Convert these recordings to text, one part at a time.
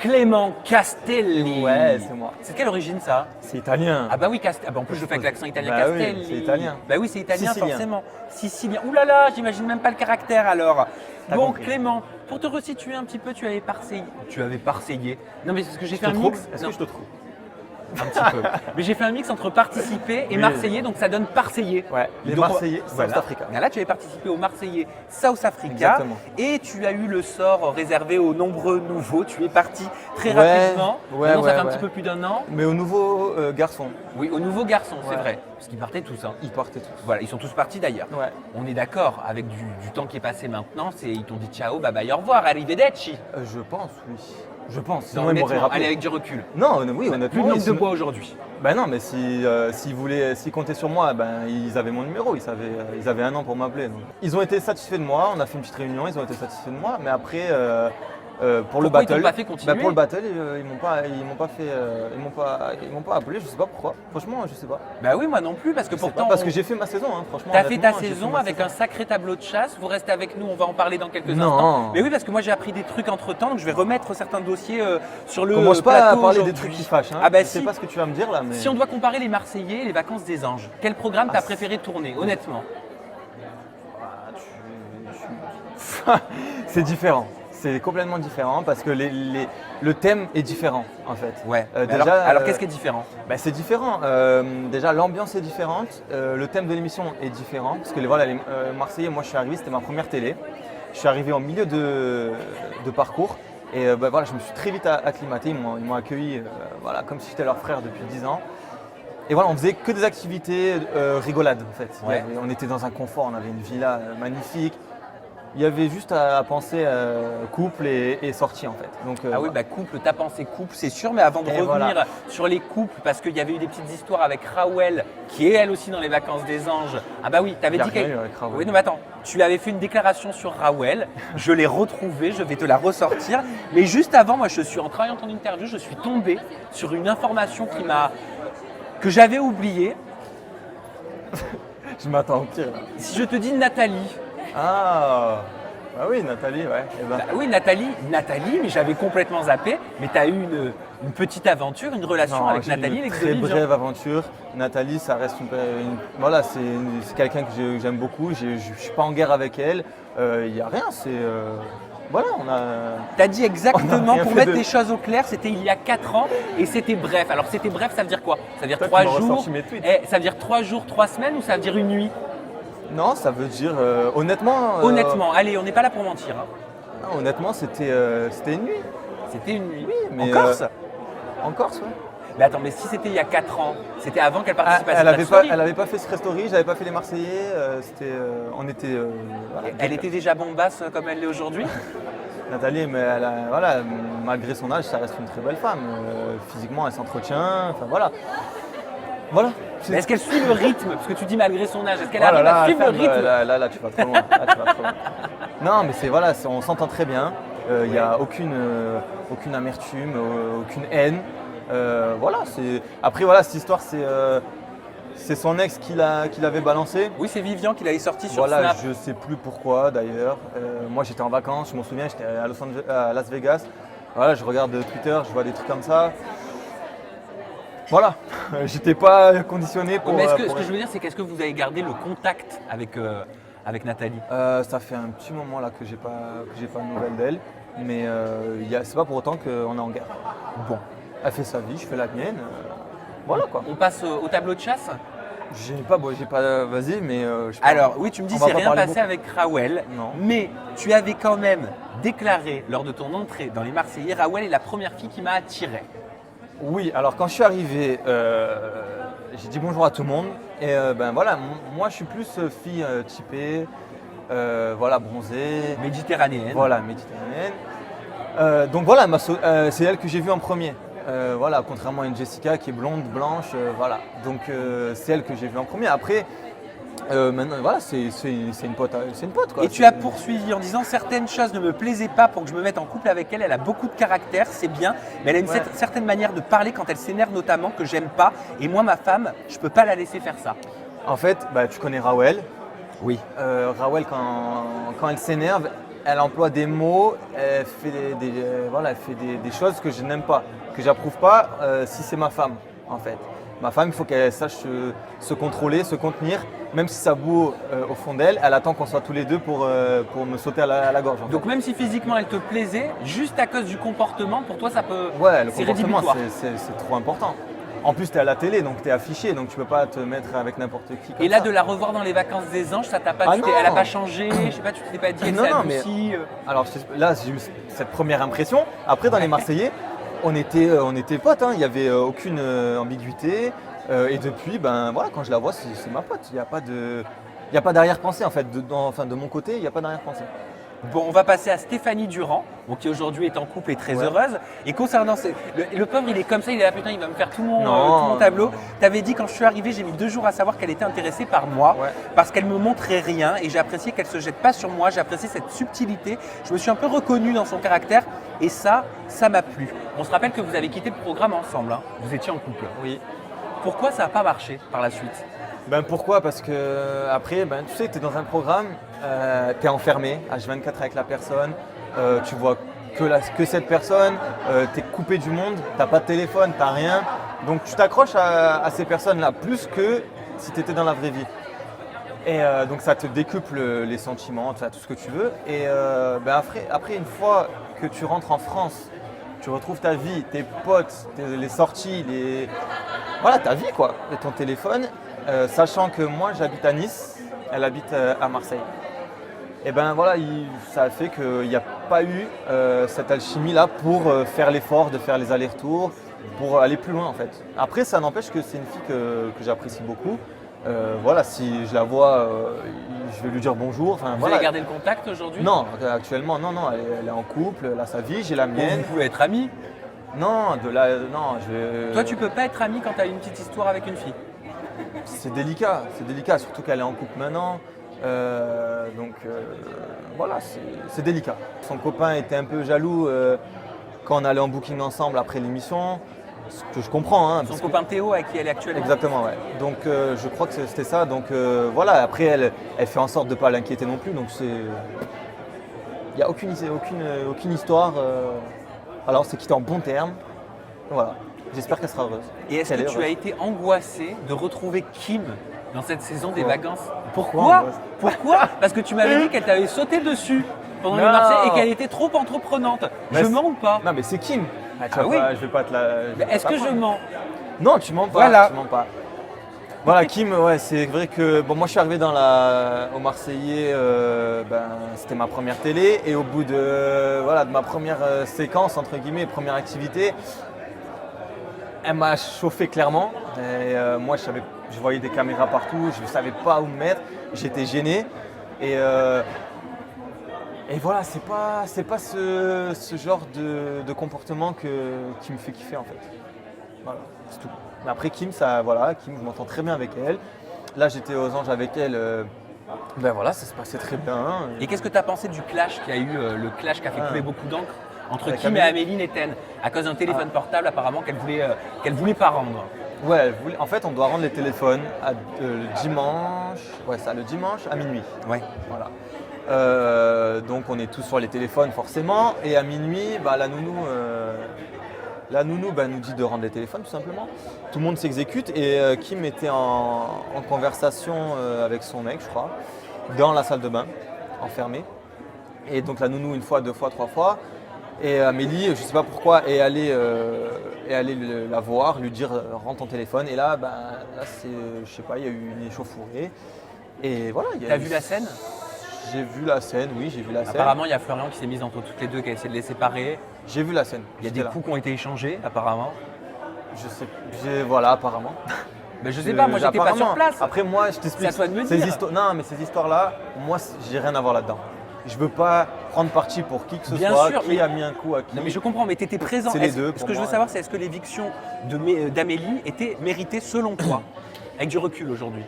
Clément Castelli. Ouais, c'est moi. C'est de quelle origine ça? C'est italien. Ah bah oui, Ah bah en plus je fais avec l'accent italien, Bah oui, Castelli. c'est italien. Bah oui, c'est italien Sicilien. forcément. Sicilien. Ouh là là, j'imagine même pas le caractère alors. T'as Bon compris. Clément, pour te resituer un petit peu, tu avais parseillé. Tu avais parseillé. Non mais c'est parce que j'ai Je fait te un trouve mix. Est-ce Non, que je te trouve un petit peu. Mais j'ai fait un mix entre participer et Oui. Marseillais, donc ça donne Parseillais. Ouais, les Donc, Marseillais, voilà. South Africa. Là, tu avais participé au Marseillais South Africa. Exactement. Et tu as eu le sort réservé aux nombreux nouveaux. Tu es parti très Ouais, rapidement. ouais, Maintenant, ça fait un ouais. petit peu plus d'un an. Mais au nouveau garçon, Oui, aux nouveaux garçons, c'est Ouais. vrai. Parce qu'ils partaient tous. Hein. ils partaient tous. Voilà, ils sont tous partis d'ailleurs. Ouais. On est d'accord, avec du temps qui est passé maintenant, ils t'ont dit ciao, bye bye, au revoir, arrivederci. Je pense, oui. Je pense. Non, Sinon, ils m'auraient honnêtement, rappelé. allez avec du recul. Non, oui, honnêtement. Plus de oui, langue de sinon- bois aujourd'hui. Ben non, mais s'ils comptaient sur moi, ben ils avaient mon numéro, ils avaient un an pour m'appeler. Donc. Ils ont été satisfaits de moi, on a fait une petite réunion, ils ont été satisfaits de moi, mais après pour le Pourquoi ils battle, t'ont pas fait continuer pour le battle, ils m'ont pas appelé, je sais pas pourquoi. Franchement, je sais pas. Bah oui, moi non plus, parce que Je sais pourtant. pas, parce que j'ai fait ma saison, hein, franchement. T'as fait ta honnêtement, j'ai saison ma avec saison. un sacré tableau de chasse. Vous restez avec nous, on va en parler dans quelques Non. instants. Mais oui, parce que moi j'ai appris des trucs entre temps, donc je vais remettre certains dossiers sur le Commence pas à plateau parler des aujourd'hui. trucs qui fâchent. Hein. Ah bah je sais si. pas ce que tu vas me dire là, mais. Si on doit comparer les Marseillais et les vacances des anges, quel programme t'as préféré tourner, honnêtement? C'est différent. C'est complètement différent parce que le thème est différent en fait. Ouais. Mais Déjà, alors qu'est-ce qui est différent? Bah, c'est différent. Déjà, l'ambiance est différente. Le thème de l'émission est différent. Parce que voilà, les Marseillais, moi je suis arrivé, c'était ma première télé. Je suis arrivé en milieu de parcours. Et bah, voilà, je me suis très vite acclimaté. Ils m'ont accueilli voilà, comme si j'étais leur frère depuis 10 ans. Et voilà, on faisait que des activités rigolades en fait. Ouais. On était dans un confort, on avait une villa magnifique. Il y avait juste à penser couple et sortie en fait. Donc, Ah oui, voilà. bah couple, t'as pensé couple, c'est sûr, mais avant de Et revenir voilà. sur les couples, parce qu'il y avait eu des petites histoires avec Raoul, qui est elle aussi dans les vacances des anges. Ah bah oui, t'avais Il y a dit rien qu'elle. eu avec Raoul. Oui, non, mais attends, tu avais fait une déclaration sur Raoul, je l'ai retrouvée, je vais te la ressortir. Mais juste avant, moi, en travaillant ton interview, je suis tombé sur une information que j'avais oubliée. Je m'attends au pire là. Si je te dis Nathalie. Ah bah oui, Nathalie, ouais. Eh ben, Bah oui, Nathalie, mais j'avais complètement zappé. Mais tu as eu une petite aventure, une relation non, avec j'ai eu Nathalie, une l'ex très brève aventure. Nathalie, ça reste voilà, c'est quelqu'un que j'aime beaucoup. Je ne suis pas en guerre avec elle. Il n'y a rien. Voilà, on a. Tu as dit exactement, On a rien pour fait mettre de- les choses au clair, c'était il y a 4 ans et c'était bref. Alors c'était bref, ça veut dire quoi? Ça veut dire Toi, 3 tu m'as jours. ressorti mes tweets. Ça veut dire 3 jours, 3 semaines ou ça veut dire une nuit? Non, ça veut dire honnêtement. Honnêtement, allez, on n'est pas là pour mentir. Hein. Non, honnêtement, c'était une nuit. C'était une nuit. mais, en Corse? En Corse, ouais. Mais attends, mais si c'était il y a 4 ans, c'était avant qu'elle Ah, participe à elle cette avait story. pas, elle avait pas fait Secret Story, j'avais pas fait les Marseillais. On était. Voilà, Elle était déjà bombasse comme elle l'est aujourd'hui? Nathalie, mais voilà, malgré son âge, ça reste une très belle femme. Physiquement, elle s'entretient. Enfin voilà. Voilà. Mais est-ce qu'elle suit le rythme? Parce que tu dis malgré son âge, est-ce qu'elle Oh là arrive à là, suivre le ferme, rythme? là, tu vas trop loin. Là, tu vas trop loin. Non, mais on s'entend très bien. Il n'y a aucune amertume, aucune haine. Voilà. Après, voilà, cette histoire, c'est son ex qui l'avait balancé. Oui, c'est Vivian qui l'avait sorti sur Voilà, Snap. je sais plus pourquoi d'ailleurs. Moi, j'étais en vacances, je m'en souviens, j'étais à Las Vegas. Voilà, je regarde Twitter, je vois des trucs comme ça. Voilà, j'étais pas conditionné pour. Oui, mais ce pour- que je veux dire, c'est qu'est-ce que vous avez gardé le contact avec Nathalie? Ça fait un petit moment là que j'ai pas de nouvelles d'elle, mais c'est pas pour autant qu'on est en guerre. Bon, elle fait sa vie, je fais la mienne. Voilà quoi. On passe au tableau de chasse? J'ai pas, vas-y, mais. je peux- Alors oui, tu me dis on c'est va pas rien parler passé avec Raoul, Non. mais tu avais quand même déclaré lors de ton entrée dans les Marseillais, Raoul est la première fille qui m'a attiré. Oui, alors quand je suis arrivé, j'ai dit bonjour à tout le monde. Et ben voilà, moi je suis plus fille typée, voilà, bronzée, Méditerranéenne. voilà, méditerranéenne. Donc voilà, c'est elle que j'ai vue en premier. Voilà, contrairement à une Jessica qui est blonde, blanche, voilà. Donc c'est elle que j'ai vue en premier. Après, maintenant, voilà, c'est une pote, quoi. Et tu as poursuivi en disant certaines choses ne me plaisaient pas pour que je me mette en couple avec elle. Elle a beaucoup de caractère, c'est bien, mais elle a une Ouais. certaine manière de parler quand elle s'énerve notamment que j'aime pas. Et moi, ma femme, je peux pas la laisser faire ça. En fait, bah, tu connais Raoul. Oui. Raoul, quand elle s'énerve, elle emploie des mots, elle fait voilà, elle fait des choses que je n'aime pas, que j'approuve pas si c'est ma femme en fait. Ma femme, il faut qu'elle sache se contrôler, se contenir, même si ça bout au fond d'elle, elle attend qu'on soit tous les deux pour me sauter à la gorge. En fait. Donc même si physiquement elle te plaisait, juste à cause du comportement, pour toi ça peut. Ouais, le c'est comportement, rédhibitoire. c'est trop important. En plus, tu es à la télé, donc tu es affiché, donc tu peux pas te mettre avec n'importe qui. Comme Et là, ça. de la revoir dans les vacances des anges, ça t'a pas, Ah elle a non. pas changé, je sais pas, tu t'es pas dit, elle Non, s'est non, mais- adoucie. Alors là, j'ai eu cette première impression. Après, dans les Marseillais, on était potes, hein. Il n'y avait aucune ambiguïté. Et depuis, ben voilà, quand je la vois, c'est ma pote. Il n'y a pas d'arrière-pensée en fait. De mon côté, il n'y a pas d'arrière-pensée. Bon, on va passer à Stéphanie Durand, bon, qui aujourd'hui est en couple et très Ouais. heureuse. Et concernant le pauvre, il est comme ça, il est là, putain, il va me faire tout mon Non, tableau. non. T'avais dit quand je suis arrivé, j'ai mis 2 jours à savoir qu'elle était intéressée par moi, Ouais. parce qu'elle me montrait rien et j'ai apprécié qu'elle se jette pas sur moi. J'ai apprécié cette subtilité. Je me suis un peu reconnu dans son caractère et ça m'a plu. On se rappelle que vous avez quitté le programme ensemble, hein. Vous étiez en couple. Oui. Pourquoi ça n'a pas marché par la suite? Ben pourquoi? Parce que après, ben, tu sais, tu es dans un programme, tu es enfermé H24 avec la personne, tu vois que cette personne, tu es coupé du monde, tu pas de téléphone, tu rien. Donc tu t'accroches à ces personnes-là plus que si tu étais dans la vraie vie. Et donc ça te décuple les sentiments, tout ce que tu veux. Et ben après, une fois que tu rentres en France, tu retrouves ta vie, tes potes, les sorties, voilà, ta vie quoi, et ton téléphone. Sachant que moi j'habite à Nice, elle habite à Marseille. Et ben voilà, ça a fait qu'il n'y a pas eu cette alchimie là pour faire l'effort de faire les allers-retours, pour aller plus loin en fait. Après ça n'empêche que c'est une fille que j'apprécie beaucoup. Voilà, si je la vois, je vais lui dire bonjour. Enfin, Vous voilà. avez gardé le contact aujourd'hui? Non, actuellement non, elle est en couple, elle a sa vie, j'ai la Bon, mienne. vous pouvez être amis. Non, non, je vais. Toi, tu peux pas être ami quand tu as une petite histoire avec une fille. C'est délicat, surtout qu'elle est en couple maintenant. Voilà, c'est délicat. Son copain était un peu jaloux quand on allait en booking ensemble après l'émission, ce que je comprends. Hein, Son parce copain Théo avec qui elle est actuellement. Exactement, ouais. Donc je crois que c'était ça. Donc voilà, après elle fait en sorte de ne pas l'inquiéter non plus. Donc il n'y a aucune histoire. Alors c'est quitté en bon terme. Voilà. J'espère qu'elle sera heureuse. Et est-ce Qu'elle que est tu as heureuse. été angoissé de retrouver Kim dans cette saison des Pourquoi vacances? Pourquoi Pourquoi? angoisse Pourquoi? Parce que tu m'avais dit qu'elle t'avait sauté dessus pendant les Non. Marseillais et qu'elle était trop entreprenante. Mais Je c'est- mens ou pas? Non mais c'est Kim. Ah Tu vas oui. pas- je vais pas te la. je vais Mais Est-ce pas que je t'apprendre. mens? Non, tu mens pas. Voilà. Tu mens pas. Voilà, Kim, ouais, c'est vrai que bon, moi je suis arrivé au Marseillais, c'était ma première télé et au bout de ma première séquence entre guillemets, première activité, elle m'a chauffé clairement. Et moi je voyais des caméras partout, je ne savais pas où me mettre, j'étais gêné et voilà, c'est pas ce genre de comportement qui me fait kiffer en fait. Voilà, c'est tout. Mais après Kim, Kim, je m'entends très bien avec elle. Là, j'étais aux Anges avec elle. Ben voilà, ça se passait très bien. Et qu'est-ce que tu as pensé du clash qu'il y a eu, le clash qui a fait couler beaucoup d'encre entre Avec Kim et Amélie. Amélie Netten à cause d'un téléphone portable apparemment qu'elle voulait pas rendre? Ouais, en fait, on doit rendre les téléphones le dimanche. Ouais, ça, le dimanche à minuit. Ouais. Voilà. Donc, on est tous sur les téléphones forcément. Et à minuit, la nounou. Nous dit de rendre les téléphones tout simplement. Tout le monde s'exécute et Kim était en conversation avec son mec, je crois, dans la salle de bain, enfermée. Et donc la nounou une fois, 2 fois, 3 fois. Et Amélie, je ne sais pas pourquoi, est allée la voir, lui dire rends ton téléphone. Et là, je sais pas, il y a eu une échauffourée. Et voilà. T'as vu la scène? J'ai vu la scène, oui, j'ai vu la scène. Apparemment, il y a Florian qui s'est mis entre toutes les deux, qui a essayé de les séparer. J'ai vu la scène. Il y a J'étais des là. coups qui ont été échangés, apparemment. Je sais, voilà, apparemment. Mais je sais pas, moi j'étais pas sur Apparemment. place. Après moi, je t'explique. C'est à toi de me ces dire. Non, mais ces histoires-là, moi, j'ai rien à voir là-dedans. Je veux pas prendre parti pour qui que ce Bien soit, sûr, qui mais- a mis un coup à qui. Non mais je comprends, mais tu étais présent. C'est les deux, Ce pour que je veux moi. savoir, c'est est-ce que l'éviction d'Amélie était méritée selon toi? Avec du recul aujourd'hui.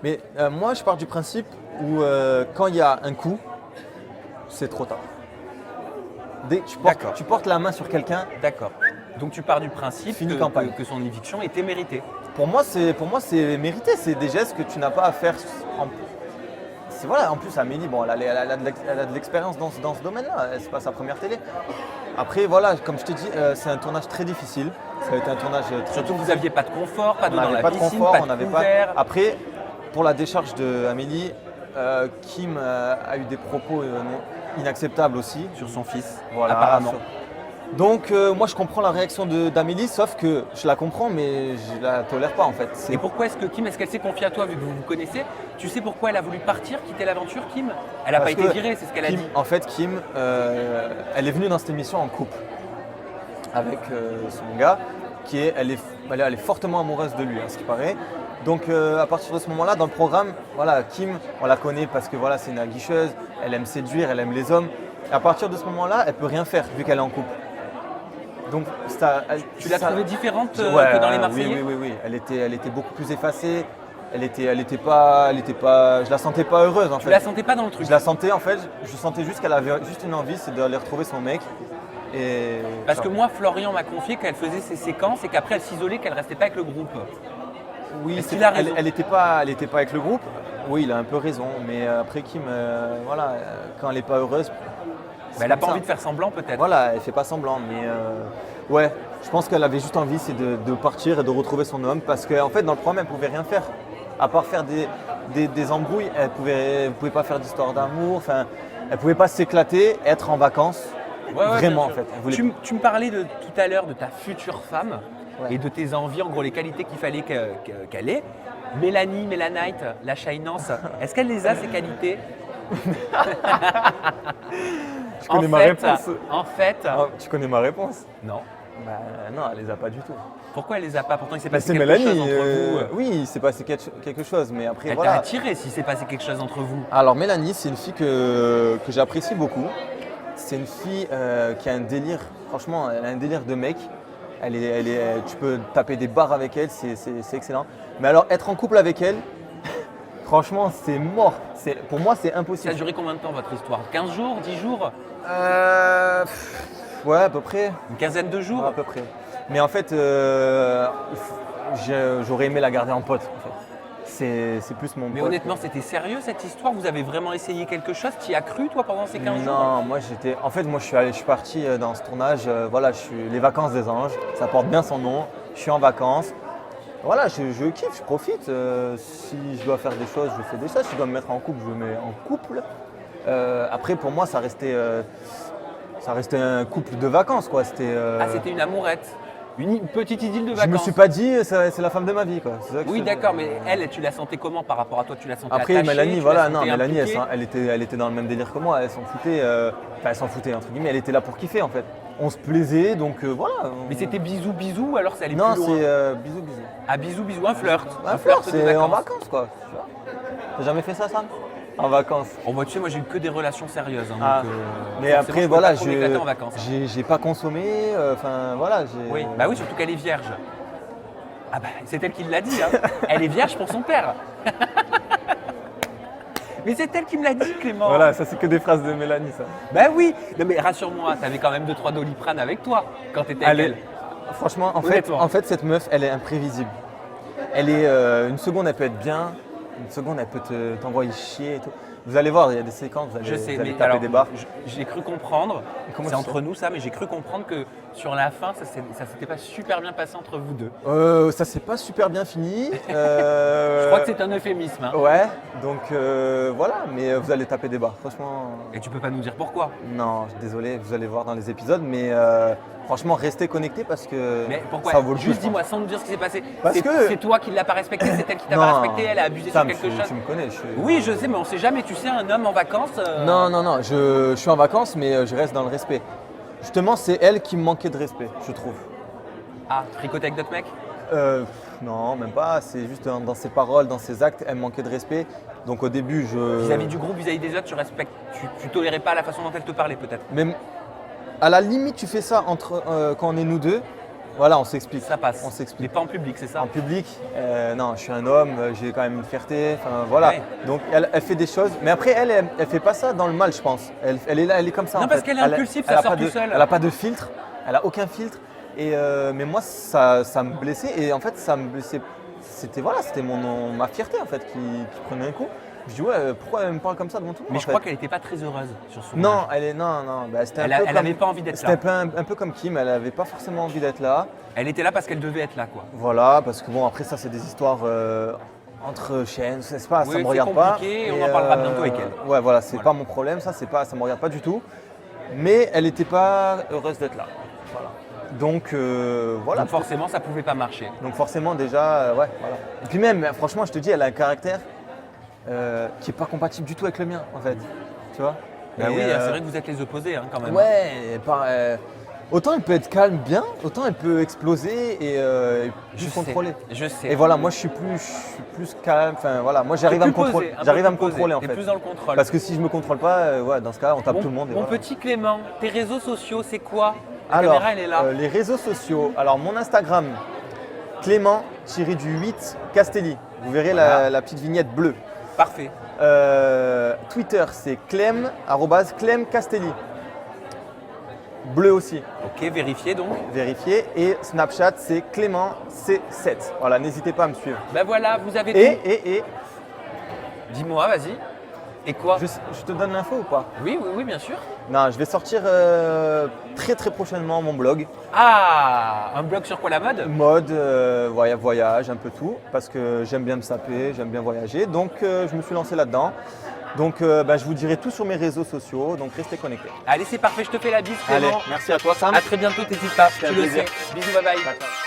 Mais moi, je pars du principe où quand il y a un coup, c'est trop tard. Dès que D'accord. tu portes la main sur quelqu'un, D'accord. Donc tu pars du principe Fini campagne. que son éviction était méritée. pour moi, c'est mérité. C'est des gestes que tu n'as pas à faire. voilà, en plus Amélie, bon, elle a de l'expérience dans ce domaine-là, c'est pas sa première télé. Après voilà, comme je t'ai dit, c'est un tournage très difficile. Ça a été un tournage très Surtout que vous difficile. n'aviez pas de confort, pas d'eau On dans n'avait la pas de piscine, confort, pas on de n'avait couvert. pas. Après, pour la décharge d'Amélie, Kim a eu des propos inacceptables aussi. Sur son fils, Voilà, apparemment. Donc moi je comprends la réaction d'Amélie, sauf que je la comprends mais je la tolère pas en fait. Et pourquoi est-ce que Kim, est-ce qu'elle s'est confiée à toi vu que vous vous connaissez? Tu sais pourquoi elle a voulu partir, quitter l'aventure, Kim? Elle n'a pas Parce été que virée, c'est ce qu'elle a Kim, dit. en fait, Kim, elle est venue dans cette émission en couple avec son gars, elle est fortement amoureuse de lui, à ce qui paraît. Donc à partir de ce moment-là, dans le programme, voilà, Kim, on la connaît parce que voilà, c'est une aguicheuse, elle aime séduire, elle aime les hommes. Et à partir de ce moment-là, elle peut rien faire vu qu'elle est en couple. Donc Tu l'as trouvée différente Ouais, que dans les Marseillais? oui. Elle était beaucoup plus effacée. Elle était pas, je la sentais pas heureuse en fait. Tu la sentais pas dans le truc? Je la sentais en fait, je sentais juste qu'elle avait juste une envie, c'est d'aller retrouver son mec. Et Parce que moi, Florian m'a confié qu'elle faisait ses séquences et qu'après elle s'isolait, qu'elle restait pas avec le groupe. oui, Est-ce qu'il a raison? elle était pas avec le groupe. Oui, il a un peu raison, mais après Kim, voilà, quand elle est pas heureuse, Mais elle n'a pas envie de faire semblant peut-être. Voilà, elle fait pas semblant, mais ouais, je pense qu'elle avait juste envie, c'est de partir et de retrouver son homme, parce qu'en fait, dans le programme, elle pouvait rien faire, à part faire des embrouilles. Elle pouvait pas faire d'histoire d'amour, enfin, elle pouvait pas s'éclater, être en vacances, Ouais, vraiment en bien sûr. fait. Elle voulait- Tu me parlais tout à l'heure de ta future femme Ouais. et de tes envies, en gros les qualités qu'il fallait qu'elle ait. Mélanie, Mélanite, la Shaynance, est-ce qu'elle les a ces qualités? Tu connais ma réponse. En fait, Ah, tu connais ma réponse. non. Bah, non, elle les a pas du tout. Pourquoi elle les a pas? Pourtant il s'est Bah, passé c'est quelque Mélanie. chose entre vous. Oui, il s'est passé quelque chose, mais après Elle t'a voilà. attiré s'il s'est passé quelque chose entre vous. Alors Mélanie, c'est une fille que j'apprécie beaucoup. C'est une fille qui a un délire, franchement, elle a un délire de mec. Tu peux taper des barres avec elle, c'est excellent. Mais alors être en couple avec elle, franchement, c'est mort. Pour moi, c'est Ça a impossible. duré combien de temps votre histoire? 15 jours? 10 jours? Ouais, à peu près. Une quinzaine de jours? Ouais, à peu près. Mais en fait, j'aurais aimé la garder en pote. En fait. C'est plus mon Mais pote. honnêtement, c'était sérieux cette histoire? Vous avez vraiment essayé quelque chose? Tu y as cru toi pendant ces 15 jours? Non, moi je suis parti dans ce tournage, voilà, les vacances des anges, ça porte bien son nom, je suis en vacances. Voilà, je kiffe, je profite. Si je dois faire des choses, je fais des choses. Si je dois me mettre en couple, je me mets en couple. Après, pour moi, ça restait un couple de vacances, quoi. Ah, c'était une amourette. Une petite idylle de Je vacances. me suis pas dit, c'est la femme de ma vie, quoi. C'est ça que Oui, je- d'accord, mais elle, tu la sentais comment par rapport à toi? Tu la sentais Après, attachée, Mélanie, tu la voilà, sentais non, Mélanie, impliquée? elle était dans le même délire que moi. Elle s'en foutait, elle s'en foutait entre guillemets. Elle était là pour kiffer, en fait. On se plaisait, donc voilà. Mais c'était bisous bisous ou alors ça allait Non, plus loin? c'est bisous, bisous. Ah, bisous bisous, un flirt. Un flirt, de c'est en vacances. vacances, quoi. Tu vois. T'as jamais fait ça, Sam? En vacances. Oh, bah, tu sais, moi j'ai eu que des relations sérieuses. Hein, Ah. donc, Mais forcément, après, je peux voilà, pas trop m'éclater en vacances. j'ai pas consommé, enfin voilà. Oui, bah oui, surtout qu'elle est vierge. Ah bah, c'est elle qui l'a dit, hein. Elle est vierge pour son père. Mais c'est elle qui me l'a dit, Clément. Voilà, ça c'est que des phrases de Mélanie, ça. Bah oui. Non mais rassure-moi, t'avais quand même 2-3 Doliprane avec toi quand t'étais avec elle. Franchement, Honnêtement. en fait, cette meuf, elle est imprévisible. Elle est, une seconde, elle peut être bien, une seconde, elle peut t'envoyer chier et tout. Vous allez voir, il y a des séquences, vous allez, Je sais, vous allez mais taper alors, des barres. j'ai cru comprendre, Comment c'est tu entre nous ça, mais j'ai cru comprendre que sur la fin, ça s'était pas super bien passé entre vous deux. Ça s'est pas super bien fini. Je crois que c'est un euphémisme. Hein. Ouais, donc voilà, mais vous allez taper des barres, franchement. Et tu peux pas nous dire pourquoi. Non, désolé, vous allez voir dans les épisodes, mais franchement, restez connectés parce que Mais pourquoi? ça vaut le coup. Juste je dis-moi, sans nous dire ce qui s'est passé. Parce C'est que- c'est toi qui l'as pas respecté, c'est elle qui t'a Non. pas respecté, elle a abusé Sam, sur quelque chose. tu me connais. Oui, je sais, mais on sait jamais. Tu sais, un homme en vacances. Non, je suis en vacances, mais je reste dans le respect. Justement, c'est elle qui me manquait de respect, je trouve. Ah, tricoter avec d'autres mecs? Non, même pas. C'est juste dans ses paroles, dans ses acts, elle me manquait de respect. Donc au début, Vis-à-vis du groupe, vis-à-vis des autres, tu respectes, tu tolérais pas la façon dont elle te parlait peut-être. Même à la limite, tu fais ça quand on est nous deux. Voilà, on s'explique. Ça passe. On Mais s'explique. pas en public, c'est ça? En public, non, je suis un homme, j'ai quand même une fierté. Enfin voilà. Ouais. Donc elle fait des choses, mais après elle fait pas ça dans le mal, je pense. Elle est là, elle est comme ça. Non, en parce fait. qu'elle est Elle a- impulsive, elle ça a sort pas tout de- seul. Elle a pas de filtre, elle a aucun filtre. Et mais moi ça me blessait et en fait ça me blessait. C'était ma fierté en fait qui prenait un coup. Je dis ouais, pourquoi elle me parle comme ça devant tout le monde Mais en je fait crois qu'elle n'était pas très heureuse sur son Non, match. non. Bah, c'était Elle un peu comme- n'avait pas envie d'être C'était là. un peu comme Kim, elle n'avait pas forcément envie d'être là. Elle était là parce qu'elle devait être là, quoi. Voilà, parce que bon, après ça, c'est des histoires entre chaînes, c'est pas, ça Oui, me c'est regarde pas. compliqué et on en parlera bientôt avec elle. Ouais, voilà, c'est Voilà. pas mon problème, ça me regarde pas du tout. Mais elle n'était pas heureuse d'être là. Voilà. Donc voilà. Donc forcément, ça pouvait pas marcher. Donc forcément déjà, ouais, voilà. Et puis même, franchement, je te dis, elle a un caractère qui est pas compatible du tout avec le mien, en fait. Tu vois Bah Et, oui, c'est vrai que vous êtes les opposés, hein, quand même. Ouais, autant elle peut être calme bien, autant elle peut exploser et Je plus sais, contrôler. Je sais. Et voilà, moi je suis plus calme, enfin voilà, moi j'arrive à me contrôler. J'arrive à me contrôler en T'es fait. plus dans le contrôle. Parce que si je me contrôle pas, ouais, dans ce cas, on tape tout le monde. Et Mon voilà. petit Clément, tes réseaux sociaux, c'est quoi? La Alors, caméra, elle est là. les réseaux sociaux. Alors mon Instagram, Clément-8 Castelli. Vous verrez Voilà. la petite vignette bleue. Parfait. Twitter, c'est Clem, @Clem Castelli. Bleu aussi, Ok, vérifiez donc. vérifié. Et Snapchat, c'est Clément C7. Voilà, n'hésitez pas à me suivre. Ben voilà, vous avez tout. Et Dis-moi, vas-y. Et quoi? je te donne l'info ou pas? Oui, bien sûr. Non, je vais sortir très prochainement mon blog. Ah, un blog sur quoi, la mode? Mode, voyage, un peu tout. Parce que j'aime bien me saper, j'aime bien voyager. Donc je me suis lancé là-dedans. Donc je vous dirai tout sur mes réseaux sociaux. Donc restez connectés. Allez, c'est parfait, je te fais la bise, Allez, Clément. merci à toi Sam. À très bientôt, t'hésites pas, C'était tu un le plaisir. sais. Bisous, bye bye. Ciao, ciao.